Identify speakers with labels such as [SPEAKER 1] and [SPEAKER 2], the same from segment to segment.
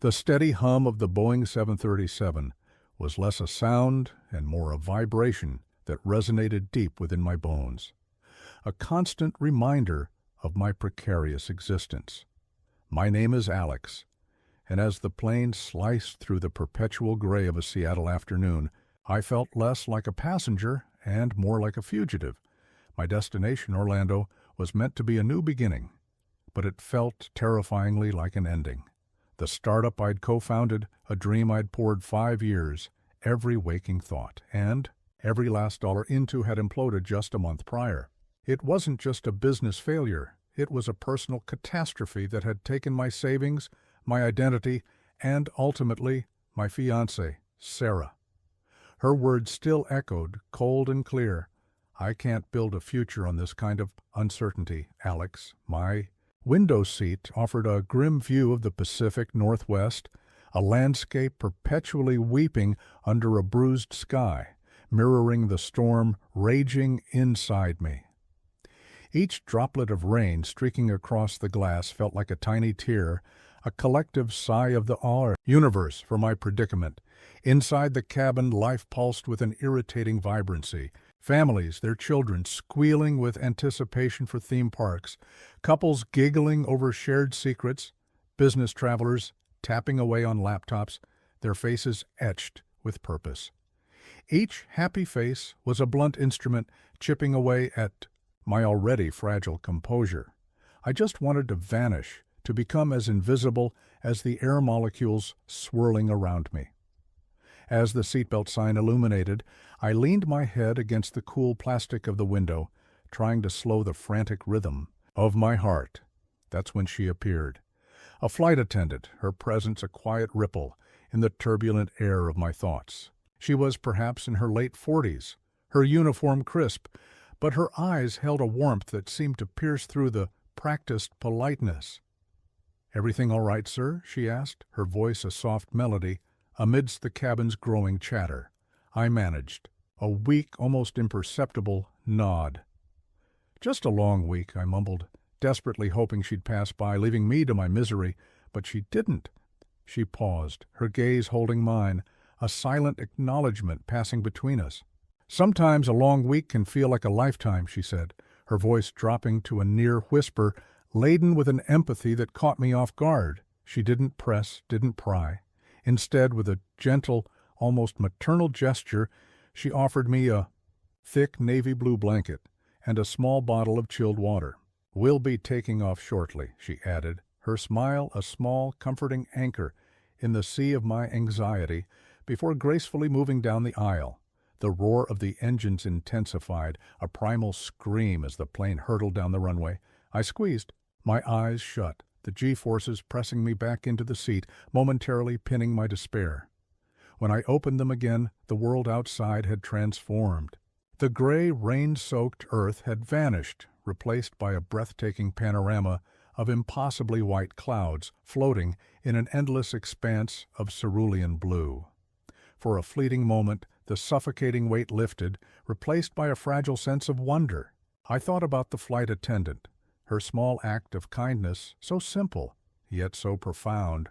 [SPEAKER 1] The steady hum of the Boeing 737 was less a sound and more a vibration that resonated deep within my bones, a constant reminder of my precarious existence. My name is Alex, and as the plane sliced through the perpetual gray of a Seattle afternoon, I felt less like a passenger and more like a fugitive. My destination, Orlando, was meant to be a new beginning, but it felt terrifyingly like an ending. The startup I'd co-founded, a dream I'd poured 5 years, every waking thought, and every last dollar into had imploded just a month prior. It wasn't just a business failure. It was a personal catastrophe that had taken my savings, my identity, and ultimately my fiancée, Sarah. Her words still echoed, cold and clear. "I can't build a future on this kind of uncertainty, Alex." My window seat offered a grim view of the Pacific Northwest, a landscape perpetually weeping under a bruised sky, mirroring the storm raging inside me. Each droplet of rain streaking across the glass felt like a tiny tear, a collective sigh of the universe for my predicament. Inside the cabin, life pulsed with an irritating vibrancy. Families, their children squealing with anticipation for theme parks, couples giggling over shared secrets, business travelers tapping away on laptops, their faces etched with purpose. Each happy face was a blunt instrument chipping away at my already fragile composure. I just wanted to vanish, to become as invisible as the air molecules swirling around me. As the seatbelt sign illuminated, I leaned my head against the cool plastic of the window, trying to slow the frantic rhythm of my heart. That's when she appeared. A flight attendant, her presence a quiet ripple in the turbulent air of my thoughts. She was perhaps in her late 40s, her uniform crisp, but her eyes held a warmth that seemed to pierce through the practiced politeness. "Everything all right, sir?" she asked, her voice a soft melody amidst the cabin's growing chatter. I managed a weak, almost imperceptible nod. "Just a long week," I mumbled, desperately hoping she'd pass by, leaving me to my misery, but she didn't. She paused, her gaze holding mine, a silent acknowledgement passing between us. "Sometimes a long week can feel like a lifetime," she said, her voice dropping to a near whisper, laden with an empathy that caught me off guard. She didn't press, didn't pry. Instead, with a gentle, almost maternal gesture, she offered me a thick navy blue blanket and a small bottle of chilled water. "We'll be taking off shortly," she added, her smile a small, comforting anchor in the sea of my anxiety, before gracefully moving down the aisle. The roar of the engines intensified, a primal scream as the plane hurtled down the runway. I squeezed, my eyes shut, the G-forces pressing me back into the seat, momentarily pinning my despair. When I opened them again, the world outside had transformed. The gray, rain-soaked earth had vanished, replaced by a breathtaking panorama of impossibly white clouds floating in an endless expanse of cerulean blue. For a fleeting moment, the suffocating weight lifted, replaced by a fragile sense of wonder. I thought about the flight attendant. Her small act of kindness, so simple, yet so profound,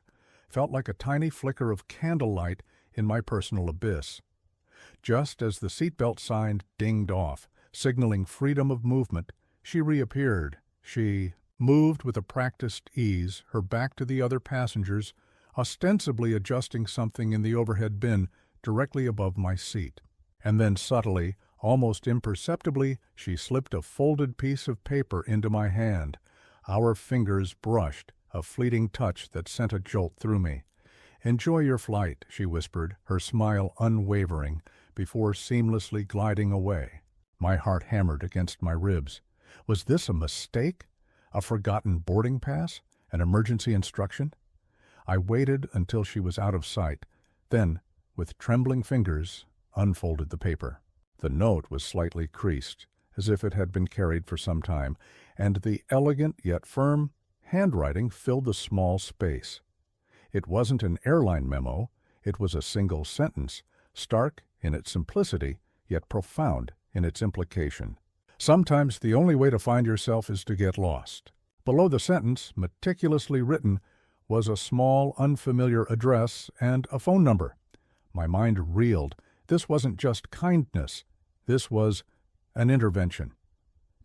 [SPEAKER 1] felt like a tiny flicker of candlelight in my personal abyss. Just as the seatbelt sign dinged off, signaling freedom of movement, she reappeared. She moved with a practiced ease, her back to the other passengers, ostensibly adjusting something in the overhead bin directly above my seat. And then subtly, almost imperceptibly, she slipped a folded piece of paper into my hand. Our fingers brushed, a fleeting touch that sent a jolt through me. "Enjoy your flight," she whispered, her smile unwavering, before seamlessly gliding away. My heart hammered against my ribs. Was this a mistake? A forgotten boarding pass? An emergency instruction? I waited until she was out of sight, then, with trembling fingers, unfolded the paper. The note was slightly creased, as if it had been carried for some time, and the elegant yet firm handwriting filled the small space. It wasn't an airline memo, it was a single sentence, stark in its simplicity, yet profound in its implication. "Sometimes the only way to find yourself is to get lost." Below the sentence, meticulously written, was a small, unfamiliar address and a phone number. My mind reeled. This wasn't just kindness. This was an intervention.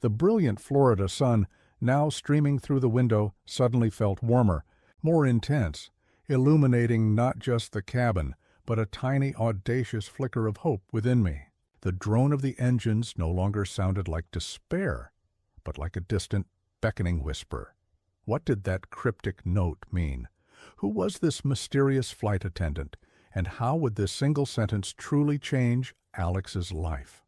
[SPEAKER 1] The brilliant Florida sun, now streaming through the window, suddenly felt warmer, more intense, illuminating not just the cabin, but a tiny, audacious flicker of hope within me. The drone of the engines no longer sounded like despair, but like a distant, beckoning whisper. What did that cryptic note mean? Who was this mysterious flight attendant, and how would this single sentence truly change Alex's life?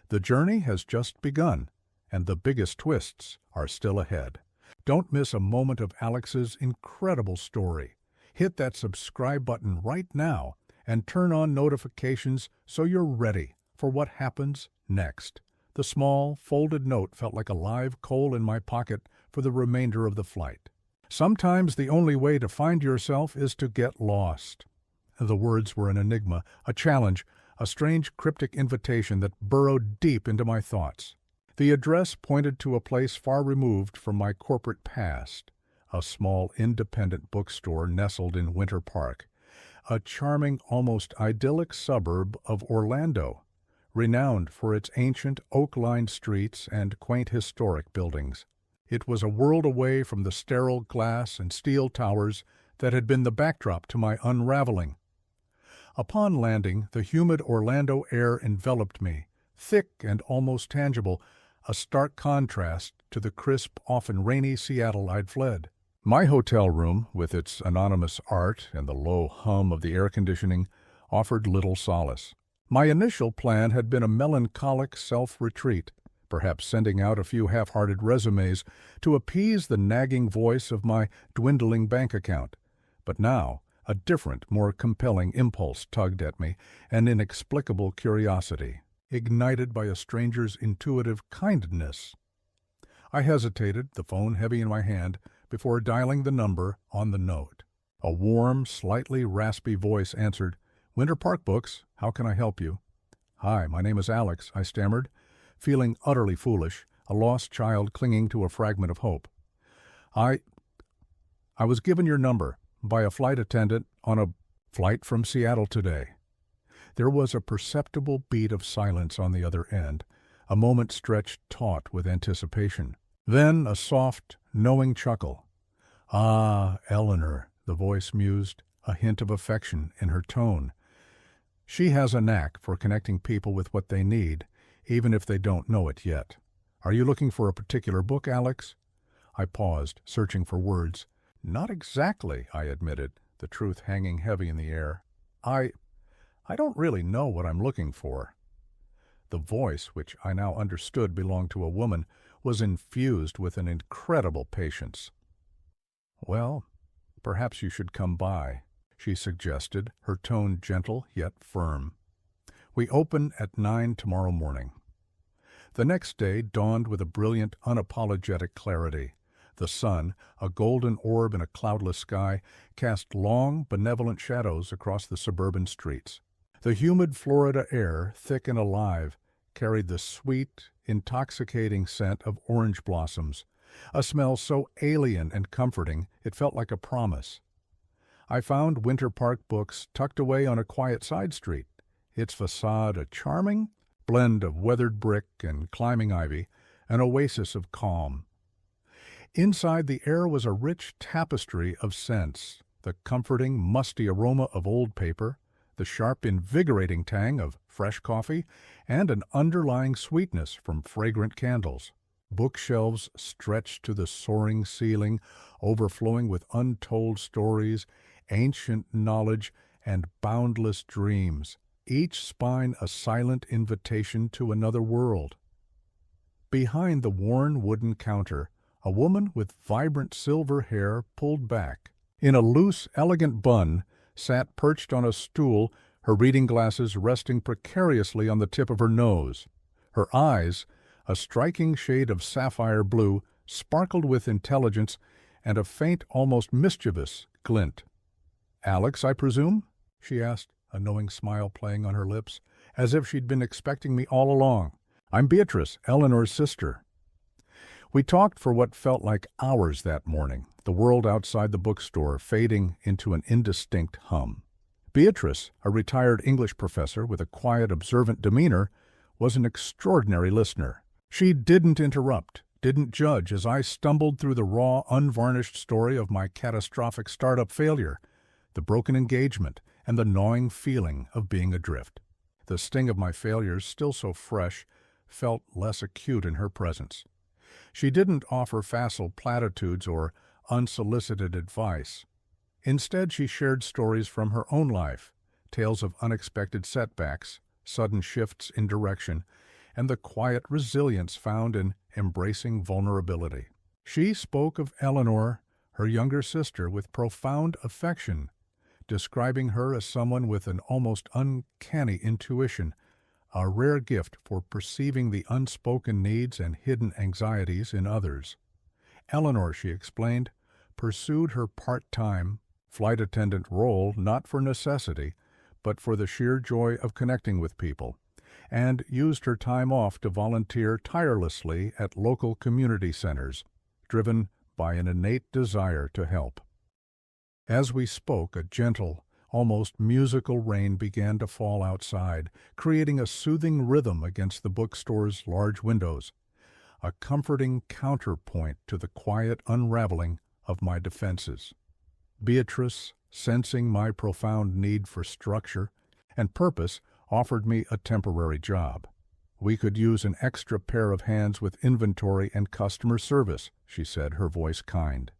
[SPEAKER 1] The journey has just begun, and the biggest twists are still ahead. Don't miss a moment of Alex's incredible story. Hit that subscribe button right now and turn on notifications so you're ready for what happens next. The small, folded note felt like a live coal in my pocket for the remainder of the flight. Sometimes the only way to find yourself is to get lost. The words were an enigma, a challenge, a strange cryptic invitation that burrowed deep into my thoughts. The address pointed to a place far removed from my corporate past, a small independent bookstore nestled in Winter Park, a charming, almost idyllic suburb of Orlando, renowned for its ancient oak-lined streets and quaint historic buildings. It was a world away from the sterile glass and steel towers that had been the backdrop to my unraveling. Upon landing, the humid Orlando air enveloped me, thick and almost tangible, a stark contrast to the crisp, often rainy Seattle I'd fled. My hotel room, with its anonymous art and the low hum of the air conditioning, offered little solace. My initial plan had been a melancholic self-retreat, perhaps sending out a few half-hearted resumes to appease the nagging voice of my dwindling bank account. But now, a different, more compelling impulse tugged at me, an inexplicable curiosity, ignited by a stranger's intuitive kindness. I hesitated, the phone heavy in my hand, before dialing the number on the note. A warm, slightly raspy voice answered, "Winter Park Books, how can I help you?" "Hi, my name is Alex," I stammered, feeling utterly foolish, a lost child clinging to a fragment of hope. I was given your number by a flight attendant on a flight from Seattle today." There was a perceptible beat of silence on the other end, a moment stretched taut with anticipation. Then a soft, knowing chuckle. "Ah, Eleanor," the voice mused, a hint of affection in her tone. "She has a knack for connecting people with what they need, even if they don't know it yet. Are you looking for a particular book, Alex?" I paused, searching for words. "Not exactly," I admitted, the truth hanging heavy in the air. I don't really know what I'm looking for." The voice, which I now understood belonged to a woman, was infused with an incredible patience. "Well, perhaps you should come by," she suggested, her tone gentle yet firm. "We open at 9 tomorrow morning." The next day dawned with a brilliant, unapologetic clarity. The sun, a golden orb in a cloudless sky, cast long, benevolent shadows across the suburban streets. The humid Florida air, thick and alive, carried the sweet, intoxicating scent of orange blossoms, a smell so alien and comforting it felt like a promise. I found Winter Park Books tucked away on a quiet side street, its facade a charming blend of weathered brick and climbing ivy, an oasis of calm. Inside, the air was a rich tapestry of scents, the comforting, musty aroma of old paper, the sharp, invigorating tang of fresh coffee, and an underlying sweetness from fragrant candles. Bookshelves stretched to the soaring ceiling, overflowing with untold stories, ancient knowledge, and boundless dreams, each spine a silent invitation to another world. Behind the worn wooden counter, a woman with vibrant silver hair pulled back. In a loose, elegant bun, sat perched on a stool, her reading glasses resting precariously on the tip of her nose. Her eyes, a striking shade of sapphire blue, sparkled with intelligence and a faint, almost mischievous glint. "Alex, I presume?" she asked, a knowing smile playing on her lips, as if she'd been expecting me all along. "I'm Beatrice, Eleanor's sister." We talked for what felt like hours that morning, the world outside the bookstore fading into an indistinct hum. Beatrice, a retired English professor with a quiet, observant demeanor, was an extraordinary listener. She didn't interrupt, didn't judge as I stumbled through the raw, unvarnished story of my catastrophic startup failure, the broken engagement, and the gnawing feeling of being adrift. The sting of my failures, still so fresh, felt less acute in her presence. She didn't offer facile platitudes or unsolicited advice. Instead, she shared stories from her own life, tales of unexpected setbacks, sudden shifts in direction, and the quiet resilience found in embracing vulnerability. She spoke of Eleanor, her younger sister, with profound affection, describing her as someone with an almost uncanny intuition, a rare gift for perceiving the unspoken needs and hidden anxieties in others. Eleanor, she explained, pursued her part-time flight attendant role not for necessity, but for the sheer joy of connecting with people, and used her time off to volunteer tirelessly at local community centers, driven by an innate desire to help. As we spoke, a gentle, almost musical rain began to fall outside, creating a soothing rhythm against the bookstore's large windows, a comforting counterpoint to the quiet unraveling of my defenses. Beatrice, sensing my profound need for structure and purpose, offered me a temporary job. We could use an extra pair of hands with inventory and customer service, she said, her voice kind.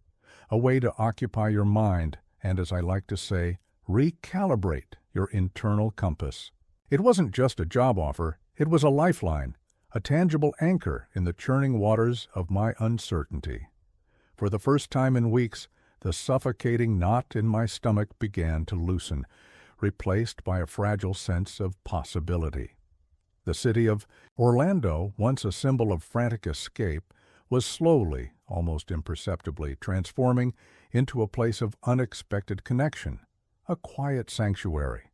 [SPEAKER 1] A way to occupy your mind and, as I like to say, recalibrate your internal compass. It wasn't just a job offer, it was a lifeline, a tangible anchor in the churning waters of my uncertainty. For the first time in weeks, the suffocating knot in my stomach began to loosen, replaced by a fragile sense of possibility. The city of Orlando, once a symbol of frantic escape, was slowly, almost imperceptibly, transforming into a place of unexpected connection, a quiet sanctuary.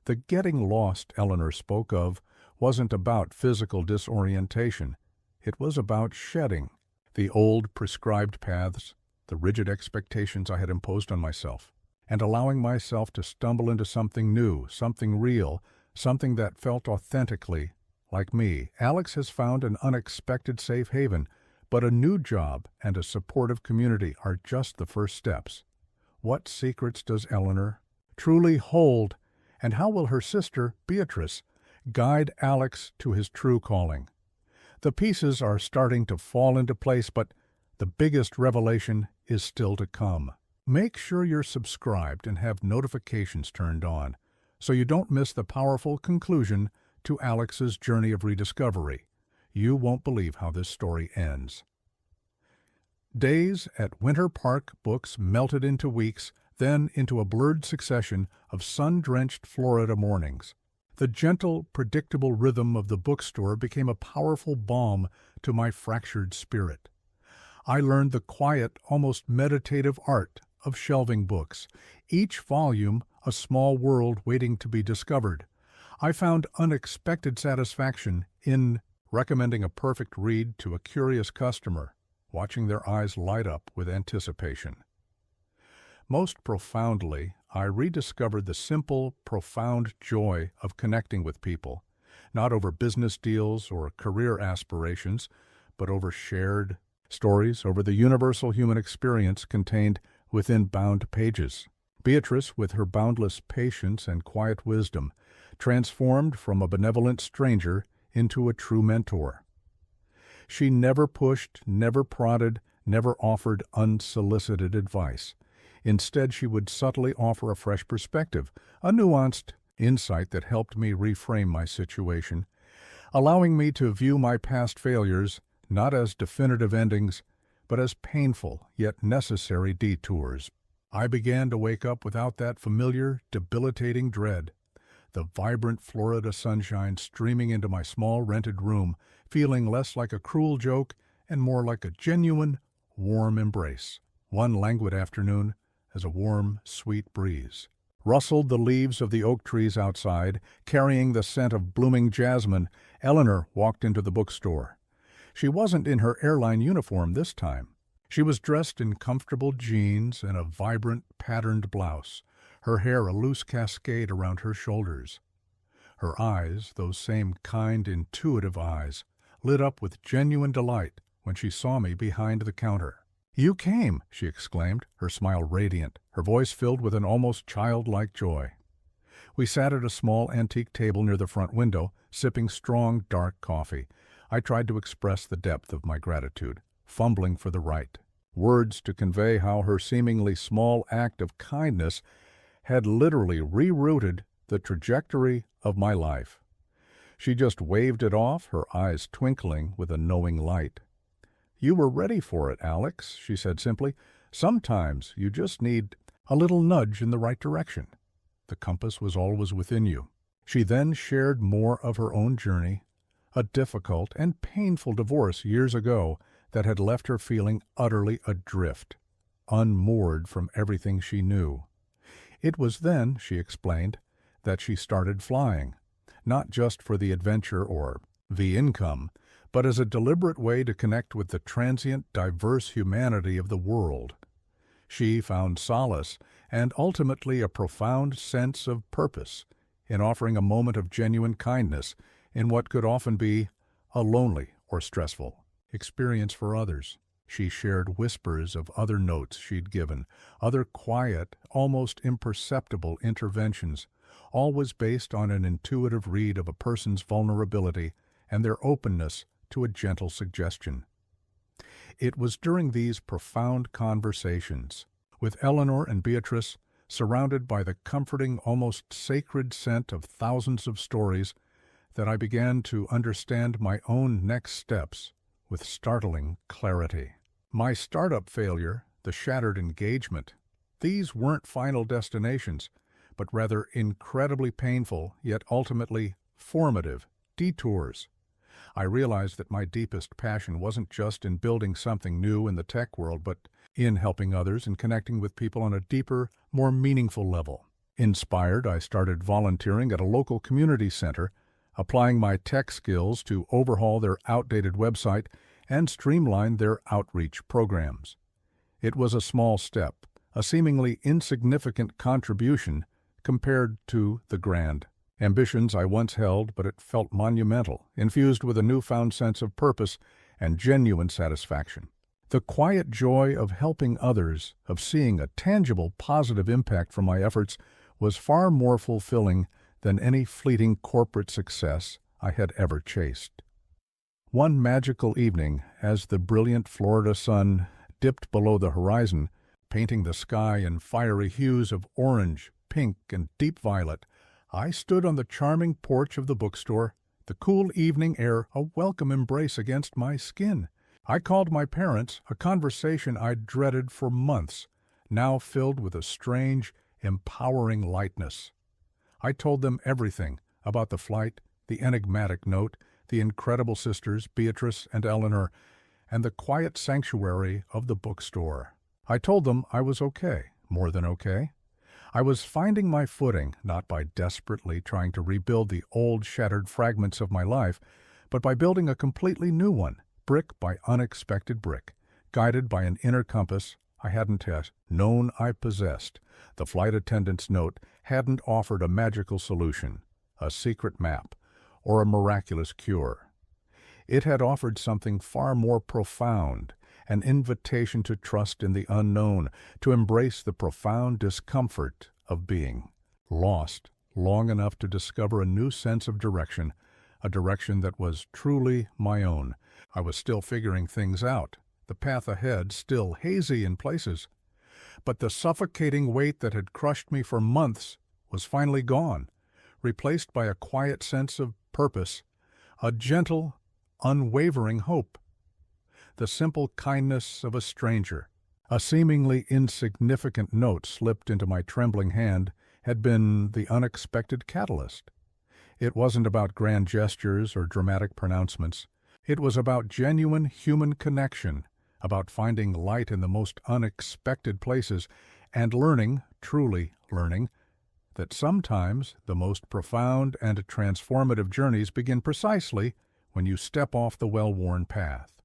[SPEAKER 1] The getting lost Eleanor spoke of wasn't about physical disorientation. It was about shedding the old prescribed paths, the rigid expectations I had imposed on myself, and allowing myself to stumble into something new, something real, something that felt authentically like me. Alex has found an unexpected safe haven, but a new job and a supportive community are just the first steps. What secrets does Eleanor truly hold, and how will her sister, Beatrice, guide Alex to his true calling? The pieces are starting to fall into place, but the biggest revelation is still to come. Make sure you're subscribed and have notifications turned on so you don't miss the powerful conclusion to Alex's journey of rediscovery. You won't believe how this story ends. Days at Winter Park Books melted into weeks, then into a blurred succession of sun-drenched Florida mornings. The gentle, predictable rhythm of the bookstore became a powerful balm to my fractured spirit. I learned the quiet, almost meditative art of shelving books, each volume a small world waiting to be discovered. I found unexpected satisfaction in recommending a perfect read to a curious customer, watching their eyes light up with anticipation. Most profoundly, I rediscovered the simple, profound joy of connecting with people, not over business deals or career aspirations, but over shared stories, over the universal human experience contained within bound pages. Beatrice, with her boundless patience and quiet wisdom, transformed from a benevolent stranger into a true mentor. She never pushed, never prodded, never offered unsolicited advice. Instead, she would subtly offer a fresh perspective, a nuanced insight that helped me reframe my situation, allowing me to view my past failures not as definitive endings, but as painful yet necessary detours. I began to wake up without that familiar, debilitating dread, the vibrant Florida sunshine streaming into my small rented room, feeling less like a cruel joke and more like a genuine, warm embrace. One languid afternoon, as a warm, sweet breeze rustled the leaves of the oak trees outside, carrying the scent of blooming jasmine, Eleanor walked into the bookstore. She wasn't in her airline uniform this time. She was dressed in comfortable jeans and a vibrant, patterned blouse, her hair a loose cascade around her shoulders. Her eyes, those same kind, intuitive eyes, lit up with genuine delight when she saw me behind the counter. "You came," she exclaimed, her smile radiant, her voice filled with an almost childlike joy. We sat at a small antique table near the front window, sipping strong, dark coffee. I tried to express the depth of my gratitude, fumbling for the right words to convey how her seemingly small act of kindness had literally rerouted the trajectory of my life. She just waved it off, her eyes twinkling with a knowing light. "You were ready for it, Alex," she said simply. "Sometimes you just need a little nudge in the right direction. The compass was always within you." She then shared more of her own journey, a difficult and painful divorce years ago that had left her feeling utterly adrift, unmoored from everything she knew. It was then, she explained, that she started flying, not just for the adventure or the income, but as a deliberate way to connect with the transient, diverse humanity of the world. She found solace and ultimately a profound sense of purpose in offering a moment of genuine kindness in what could often be a lonely or stressful experience for others. She shared whispers of other notes she'd given, other quiet, almost imperceptible interventions, always based on an intuitive read of a person's vulnerability and their openness to a gentle suggestion. It was during these profound conversations, with Eleanor and Beatrice, surrounded by the comforting, almost sacred scent of thousands of stories, that I began to understand my own next steps with startling clarity. My startup failure, the shattered engagement, these weren't final destinations, but rather incredibly painful, yet ultimately formative detours. I realized that my deepest passion wasn't just in building something new in the tech world, but in helping others and connecting with people on a deeper, more meaningful level. Inspired, I started volunteering at a local community center, applying my tech skills to overhaul their outdated website and streamline their outreach programs. It was a small step, a seemingly insignificant contribution compared to the grand ambitions I once held, but it felt monumental, infused with a newfound sense of purpose and genuine satisfaction. The quiet joy of helping others, of seeing a tangible positive impact from my efforts, was far more fulfilling than any fleeting corporate success I had ever chased. One magical evening, as the brilliant Florida sun dipped below the horizon, painting the sky in fiery hues of orange, pink, and deep violet, I stood on the charming porch of the bookstore, the cool evening air a welcome embrace against my skin. I called my parents, a conversation I'd dreaded for months, now filled with a strange, empowering lightness. I told them everything about the flight, the enigmatic note, the incredible sisters, Beatrice and Eleanor, and the quiet sanctuary of the bookstore. I told them I was okay, more than okay. I was finding my footing, not by desperately trying to rebuild the old shattered fragments of my life, but by building a completely new one, brick by unexpected brick, guided by an inner compass I hadn't yet known I possessed. The flight attendant's note hadn't offered a magical solution, a secret map, or a miraculous cure. It had offered something far more profound, an invitation to trust in the unknown, to embrace the profound discomfort of being lost long enough to discover a new sense of direction, a direction that was truly my own. I was still figuring things out, the path ahead still hazy in places, but the suffocating weight that had crushed me for months was finally gone, replaced by a quiet sense of purpose, a gentle, unwavering hope. The simple kindness of a stranger, a seemingly insignificant note slipped into my trembling hand, had been the unexpected catalyst. It wasn't about grand gestures or dramatic pronouncements. It was about genuine human connection, about finding light in the most unexpected places, and learning, truly learning, that sometimes the most profound and transformative journeys begin precisely when you step off the well-worn path.